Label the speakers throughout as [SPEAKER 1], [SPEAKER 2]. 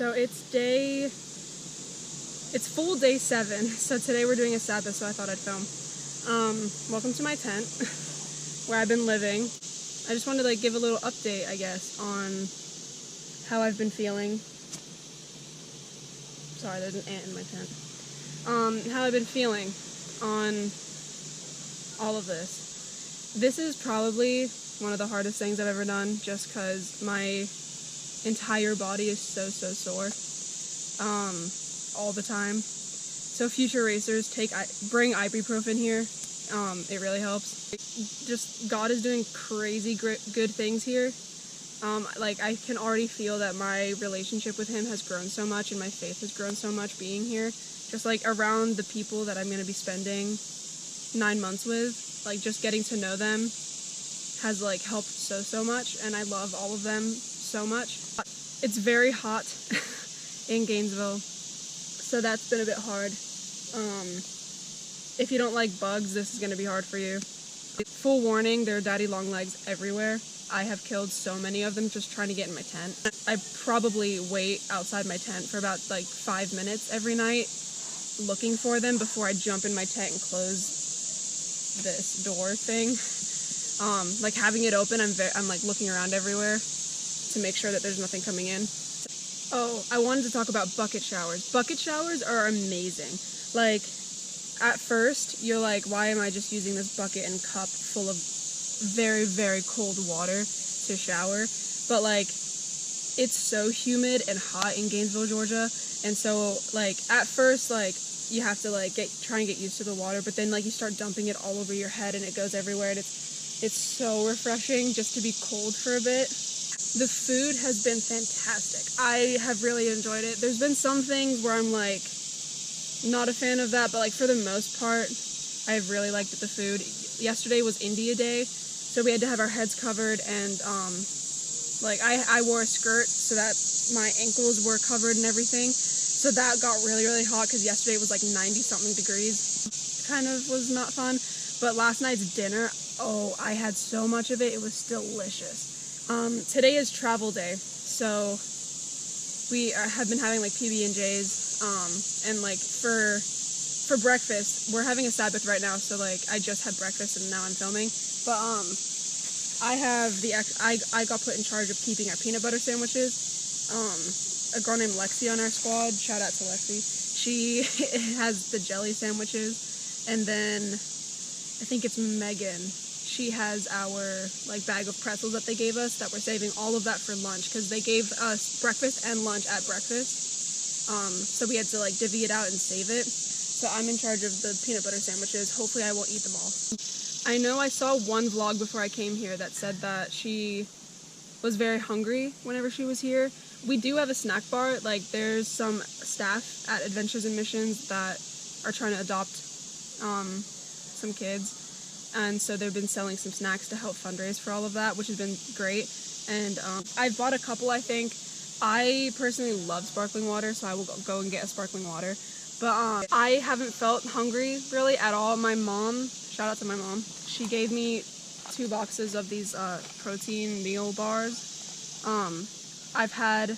[SPEAKER 1] So it's full day 7, so today we're doing a Sabbath, so I thought I'd film. Welcome to my tent, where I've been living. I just wanted to give a little update, I guess, on how I've been feeling. Sorry, there's an ant in my tent. How I've been feeling on all of this. This is probably one of the hardest things I've ever done, just because my entire body is so sore all the time. So future racers, bring ibuprofen here. It really helps. Just God is doing crazy good things here. I can already feel that my relationship with him has grown so much, and my faith has grown so much being here. Just around the people that I'm going to be spending 9 months with, just getting to know them has helped so much, and I love all of them so much. It's very hot in Gainesville, so that's been a bit hard. If you don't like bugs, this is going to be hard for you. Full warning, there are daddy long legs everywhere. I have killed so many of them just trying to get in my tent. I probably wait outside my tent for about 5 minutes every night looking for them before I jump in my tent and close this door thing. Having it open, I'm looking around everywhere to make sure that there's nothing coming in. Oh, I wanted to talk about bucket showers. Bucket showers are amazing. At first, you're like, why am I just using this bucket and cup full of very, very cold water to shower? But, it's so humid and hot in Gainesville, Georgia, and so, at first, you have to, try and get used to the water, but then, you start dumping it all over your head, and it goes everywhere, and it's so refreshing just to be cold for a bit. The food has been fantastic. I have really enjoyed it. There's been some things where I'm, not a fan of that, but for the most part, I've really liked the food. Yesterday was India Day, so we had to have our heads covered, and I wore a skirt so that my ankles were covered and everything. So that got really hot because yesterday it was 90-something degrees. Kind of was not fun. But last night's dinner, oh, I had so much of it. It was delicious. Today is travel day, so we have been having PB&Js. And for breakfast, we're having a Sabbath right now, so I just had breakfast and now I'm filming. But I got put in charge of keeping our peanut butter sandwiches. A girl named Lexi on our squad, shout out to Lexi. She has the jelly sandwiches, and then I think it's Megan. She has our bag of pretzels that they gave us that we're saving all of that for lunch because they gave us breakfast and lunch at breakfast. So we had to divvy it out and save it. So I'm in charge of the peanut butter sandwiches. Hopefully I won't eat them all. I know I saw one vlog before I came here that said that she was very hungry whenever she was here. We do have a snack bar. There's some staff at Adventures in Missions that are trying to adopt some kids. And so they've been selling some snacks to help fundraise for all of that, which has been great. And I've bought a couple, I think. I personally love sparkling water, so I will go and get a sparkling water. But I haven't felt hungry really at all. My mom, shout out to my mom, she gave me 2 boxes of these protein meal bars. I've had,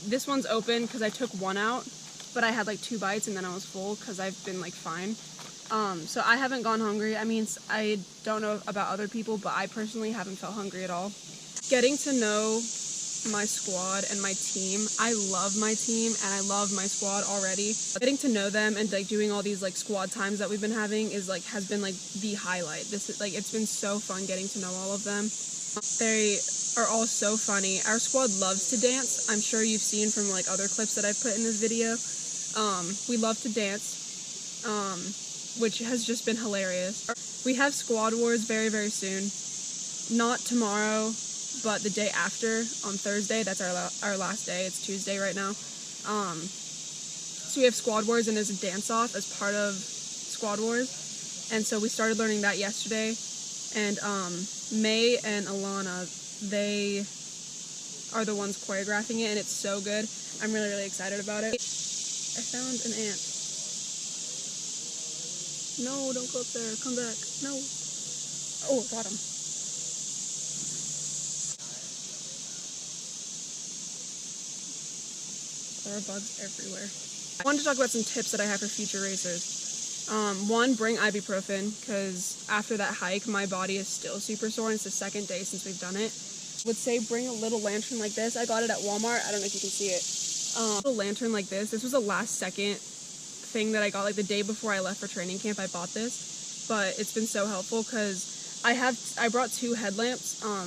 [SPEAKER 1] this one's open because I took one out, but I had 2 bites and then I was full because I've been fine. So I haven't gone hungry. I mean, I don't know about other people, but I personally haven't felt hungry at all. Getting to know my squad and my team. I love my team and I love my squad already. Getting to know them and doing all these squad times that we've been having is has been the highlight. This is it's been so fun getting to know all of them. They are all so funny. Our squad loves to dance. I'm sure you've seen from other clips that I've put in this video. We love to dance, which has just been hilarious. We have Squad Wars very soon. Not tomorrow, but the day after, on Thursday. That's our last day. It's Tuesday right now. So we have Squad Wars, and there's a dance-off as part of Squad Wars. And so we started learning that yesterday. And May and Alana, they are the ones choreographing it, and it's so good. I'm really excited about it. I found an ant. No, don't go up there. Come back. No. Oh, got him. There are bugs everywhere. I wanted to talk about some tips that I have for future racers. One, bring ibuprofen, because after that hike, my body is still super sore, and it's the second day since we've done it. Would say bring a little lantern like this. I got it at Walmart. I don't know if you can see it. A little lantern like this. This was a last second thing that I got, like the day before I left for training camp. I bought this, but it's been so helpful because I brought 2 headlamps. I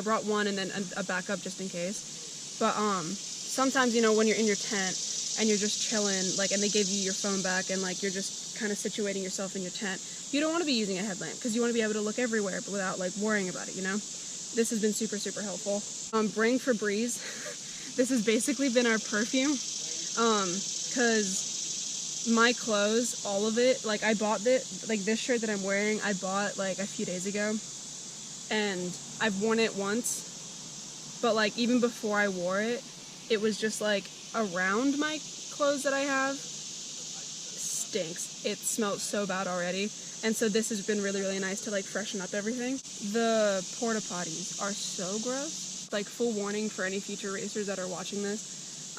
[SPEAKER 1] brought one and then a backup just in case. But sometimes, you know, when you're in your tent and you're just chilling, like, and they give you your phone back and like you're just kind of situating yourself in your tent, you don't want to be using a headlamp because you want to be able to look everywhere but without like worrying about it, you know. This has been super, super helpful. Bring Febreze. This has basically been our perfume, because my clothes, all of it, like I bought this, like this shirt that I'm wearing, I bought like a few days ago, and I've worn it once, but like even before I wore it, it was just like around my clothes that I have, stinks. It smells so bad already. And so this has been really, really nice to like freshen up everything. The porta potties are so gross. Like, full warning for any future racers that are watching this.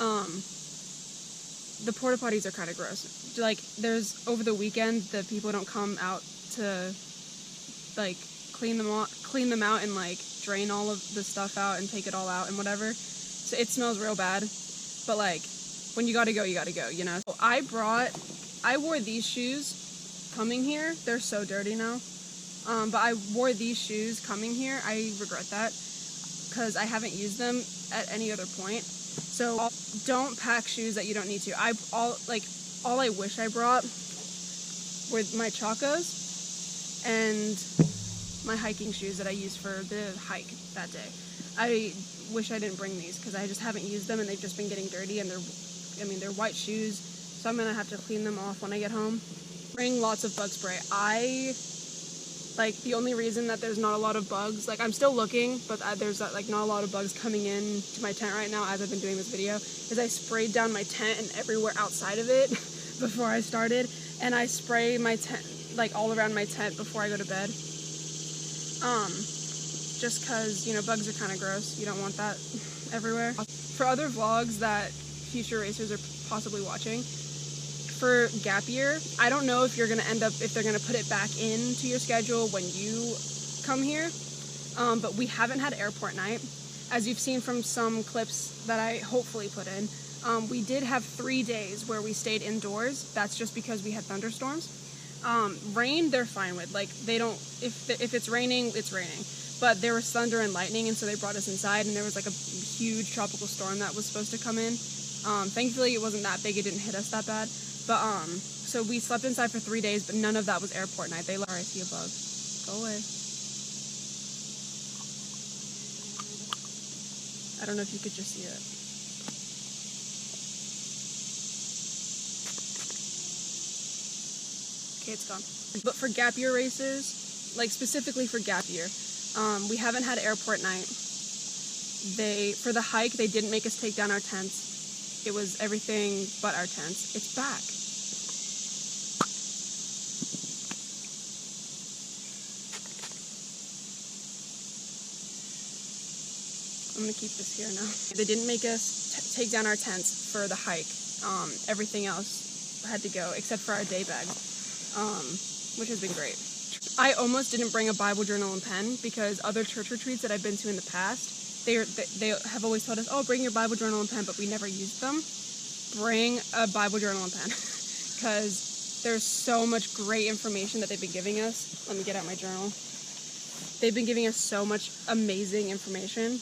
[SPEAKER 1] The porta potties are kind of gross. Like, there's, over the weekend, the people don't come out to like clean them out and like drain all of the stuff out and take it all out and whatever. So it smells real bad. But like, when you gotta go, you know? So I wore these shoes coming here. They're so dirty now, but I wore these shoes coming here. I regret that because I haven't used them at any other point. So don't pack shoes that you don't need to. All I wish I brought were my Chacos and my hiking shoes that I used for the hike that day. I wish I didn't bring these because I just haven't used them and they've just been getting dirty, and they're white shoes, so I'm gonna have to clean them off when I get home. Bring lots of bug spray. The only reason that there's not a lot of bugs, like, I'm still looking, but there's like not a lot of bugs coming in to my tent right now as I've been doing this video, is I sprayed down my tent and everywhere outside of it before I started, and I spray my tent, like, all around my tent before I go to bed. Just because, you know, bugs are kind of gross. You don't want that everywhere. For other vlogs that future racers are possibly watching, for gap year, I don't know if they're gonna put it back into your schedule when you come here, but we haven't had airport night. As you've seen from some clips that I hopefully put in, we did have 3 days where we stayed indoors. That's just because we had thunderstorms. Rain, they're fine with. Like, they don't, if it's raining, it's raining. But there was thunder and lightning, and so they brought us inside, and there was like a huge tropical storm that was supposed to come in. Thankfully it wasn't that big, it didn't hit us that bad. But, so we slept inside for 3 days, but none of that was airport night. I see a bug. Go away. I don't know if you could just see it. Okay, it's gone. But for gap year races, like specifically for gap year, we haven't had airport night. For the hike, they didn't make us take down our tents. It was everything but our tents. It's back. I'm gonna keep this here now. They didn't make us take down our tents for the hike. Everything else had to go except for our day bags, which has been great. I almost didn't bring a Bible journal and pen because other church retreats that I've been to in the past, they have always told us, oh, bring your Bible journal and pen, but we never used them. Bring a Bible journal and pen because there's so much great information that they've been giving us. Let me get out my journal. They've been giving us so much amazing information.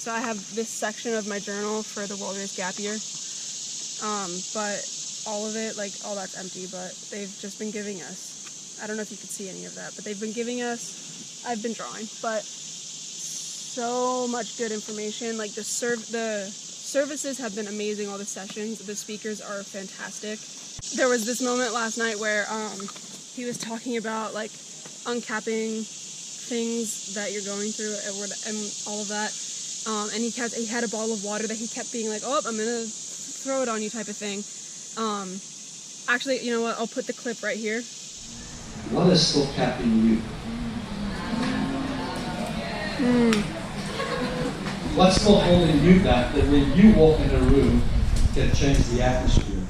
[SPEAKER 1] So I have this section of my journal for the World Race Gap Year, but all of it, like, all that's empty, but they've just been giving us, I don't know if you can see any of that, but they've been giving us, I've been drawing, but so much good information. Like, the services have been amazing, all the sessions, the speakers are fantastic. There was this moment last night where he was talking about, like, uncapping things that you're going through and all of that, and he had a bottle of water that he kept being like, oh, I'm gonna throw it on you type of thing. Actually, you know what, I'll put the clip right here.
[SPEAKER 2] What is still capping you? What's still holding you back that when you walk in a room can change the atmosphere?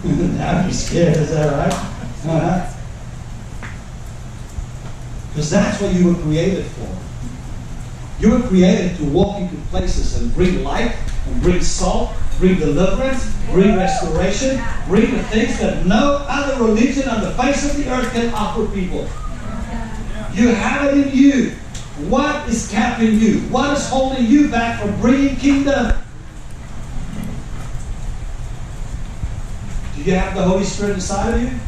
[SPEAKER 2] Now you're scared, is that right? Because that's what you were created for. You were created to walk into places and bring light, and bring salt, bring deliverance, bring restoration, bring the things that no other religion on the face of the earth can offer people. You have it in you. What is capping you? What is holding you back from bringing kingdom? Do you have the Holy Spirit inside of you?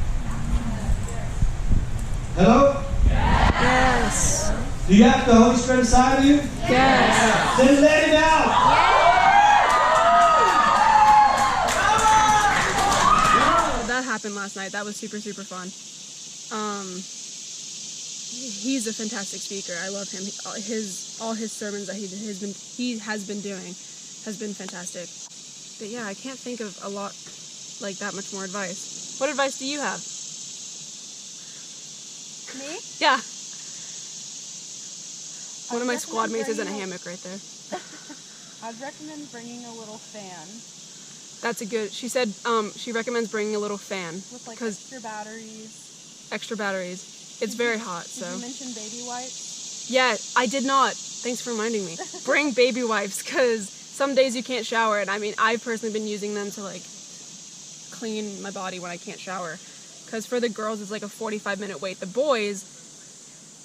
[SPEAKER 2] Hello?
[SPEAKER 1] Yes.
[SPEAKER 2] Do you have the Holy Spirit inside of you?
[SPEAKER 1] Yes.
[SPEAKER 2] Then let it out.
[SPEAKER 1] That happened last night. That was super, super fun. He's a fantastic speaker. I love him. All his sermons that he has been doing has been fantastic. But yeah, I can't think of a lot like that much more advice. What advice do you have?
[SPEAKER 3] Me?
[SPEAKER 1] Yeah. One of my squad mates is in a hammock right there.
[SPEAKER 3] I'd recommend bringing a little fan.
[SPEAKER 1] That's a good. She said she recommends bringing a little fan
[SPEAKER 3] With like
[SPEAKER 1] because
[SPEAKER 3] extra batteries.
[SPEAKER 1] It's very hot. So.
[SPEAKER 3] Did you mention baby wipes?
[SPEAKER 1] Yeah, I did not. Thanks for reminding me. Bring baby wipes because some days you can't shower, and I mean I've personally been using them to like clean my body when I can't shower. Because for the girls it's like a 45-minute wait. The boys,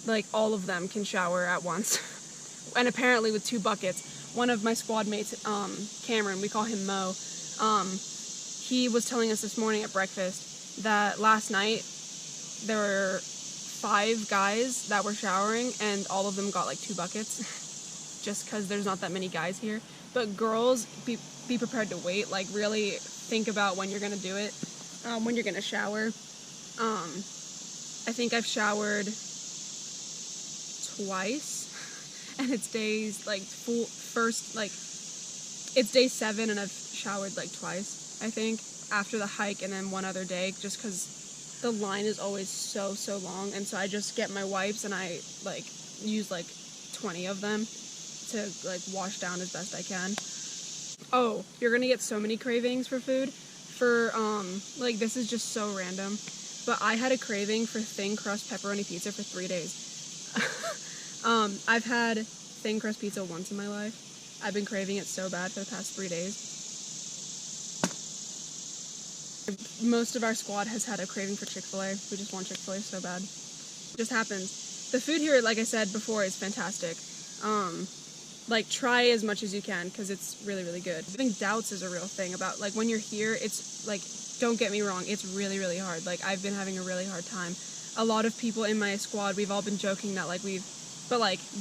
[SPEAKER 1] like all of them can shower at once, and apparently with 2 buckets. One of my squad mates, Cameron, we call him Mo. He was telling us this morning at breakfast that last night there were 5 guys that were showering and all of them got like 2 buckets just because there's not that many guys here. But girls, be prepared to wait. Like really think about when you're gonna do it, when you're gonna shower. I think I've showered twice and it's days like it's day 7 and I've showered like twice, I think, after the hike and then one other day just because the line is always so long, and so I just get my wipes and I like use like 20 of them to like wash down as best I can. Oh, you're gonna get so many cravings for food. For like this is just so random, but I had a craving for thin crust pepperoni pizza for 3 days. I've had thin crust pizza once in my life. I've been craving it so bad for the past 3 days. Most of our squad has had a craving for Chick-fil-A. We just want Chick-fil-A so bad. It just happens. The food here, like I said before, is fantastic. Like, try as much as you can, because it's really, really good. I think doubts is a real thing about, like, when you're here, it's, like, don't get me wrong, it's really, really hard. Like, I've been having a really hard time. A lot of people in my squad, we've all been joking that, like,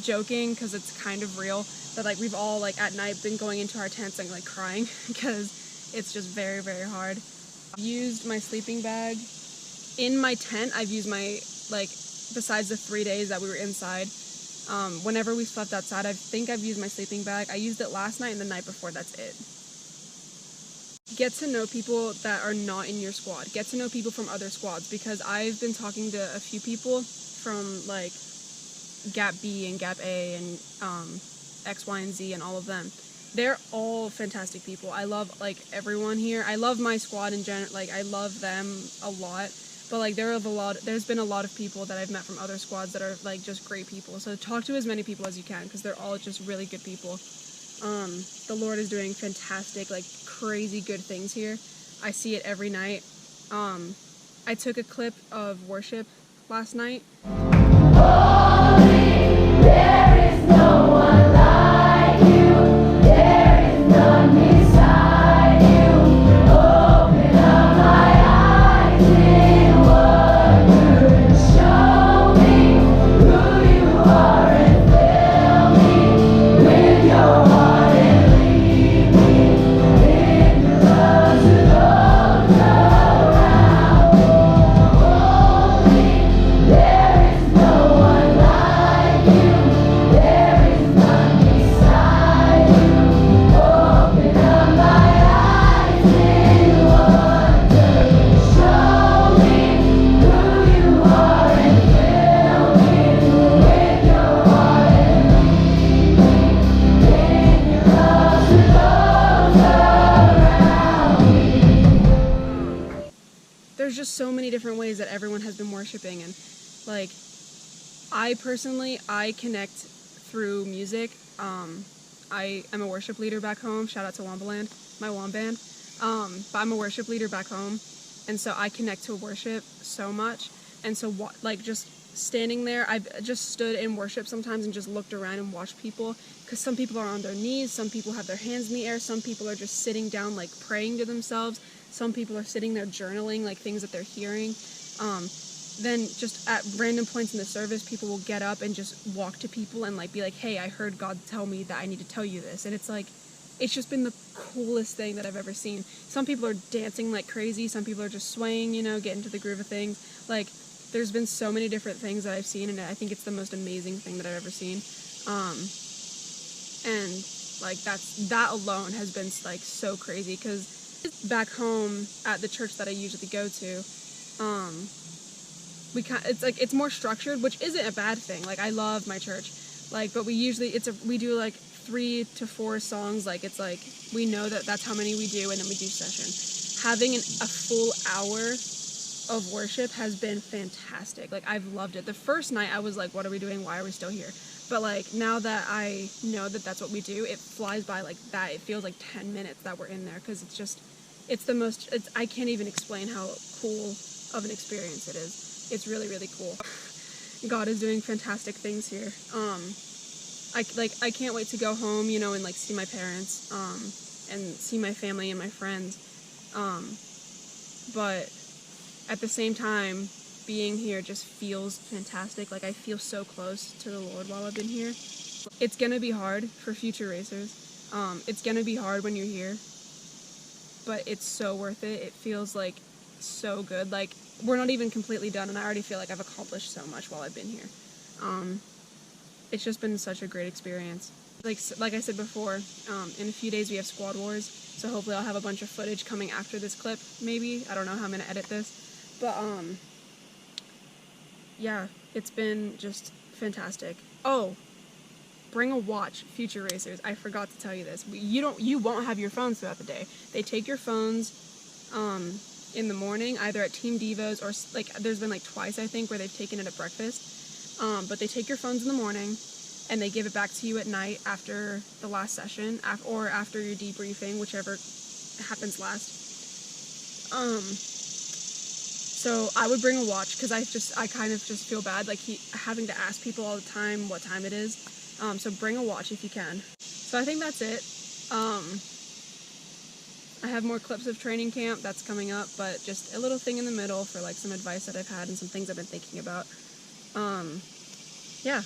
[SPEAKER 1] joking, because it's kind of real, that, like, we've all, like, at night been going into our tents and, like, crying, because it's just very, very hard. I've used my sleeping bag. In my tent, I've used my, like, besides the 3 days that we were inside, whenever we slept outside, I think I've used my sleeping bag. I used it last night and the night before, that's it. Get to know people that are not in your squad. Get to know people from other squads, because I've been talking to a few people from, like, Gap B and Gap A and X, Y, and Z and all of them. They're all fantastic people. I love, like, everyone here. I love my squad in general. Like, I love them a lot. But, like, there's been a lot of people that I've met from other squads that are, like, just great people. So talk to as many people as you can, because they're all just really good people. The Lord is doing fantastic, like, crazy good things here. I see it every night. I took a clip of worship last night. There is no one like you. There is none beside you. Open up my eyes in wonder and show me who you are and fill me with your heart and lead me in the love to those around. Holy, there is no one so many different ways that everyone has been worshiping, and like I personally, I connect through music. I am a worship leader back home. Shout out to Wambaland, my Wam band. But I'm a worship leader back home, and so I connect to worship so much. And so, like, just standing there, I've just stood in worship sometimes and just looked around and watched people, because some people are on their knees, some people have their hands in the air, some people are just sitting down, like, praying to themselves, some people are sitting there journaling, like, things that they're hearing. Then just at random points in the service, people will get up and just walk to people and, like, be like, hey, I heard God tell me that I need to tell you this. And it's like, it's just been the coolest thing that I've ever seen. Some people are dancing like crazy, some people are just swaying, you know, getting to the groove of things. Like, there's been so many different things that I've seen, and I think it's the most amazing thing that I've ever seen. And like that alone has been like so crazy, because back home at the church that I usually go to, it's more structured, which isn't a bad thing. Like, I love my church, like, but we do like 3 to 4 songs. Like, it's like we know that that's how many we do, and then we do session. Having a full hour of worship has been fantastic. Like, I've loved it. The first night I was like, what are we doing? Why are we still here? But like, now that I know that that's what we do, it flies by like that. It feels like 10 minutes that we're in there, because I can't even explain how cool of an experience it is. It's really, really cool. God is doing fantastic things here. I can't wait to go home, you know, and like see my parents, and see my family and my friends. But at the same time, being here just feels fantastic. Like, I feel so close to the Lord while I've been here. It's gonna be hard for future racers. It's gonna be hard when you're here, but it's so worth it. It feels like so good. Like, we're not even completely done, and I already feel like I've accomplished so much while I've been here. It's just been such a great experience. Like I said before, in a few days we have Squad Wars, so hopefully I'll have a bunch of footage coming after this clip, maybe. I don't know how I'm gonna edit this, but yeah, it's been just fantastic. Oh, bring a watch, future racers. I forgot to tell you this. You won't have your phones throughout the day. They take your phones in the morning, either at Team Devos, or like there's been like twice, I think, where they've taken it at breakfast. But they take your phones in the morning, and they give it back to you at night after the last session, or after your debriefing, whichever happens last. So I would bring a watch, because I kind of just feel bad, like having to ask people all the time what time it is. So bring a watch if you can. So I think that's it. I have more clips of training camp that's coming up, but just a little thing in the middle for like some advice that I've had and some things I've been thinking about. Yeah.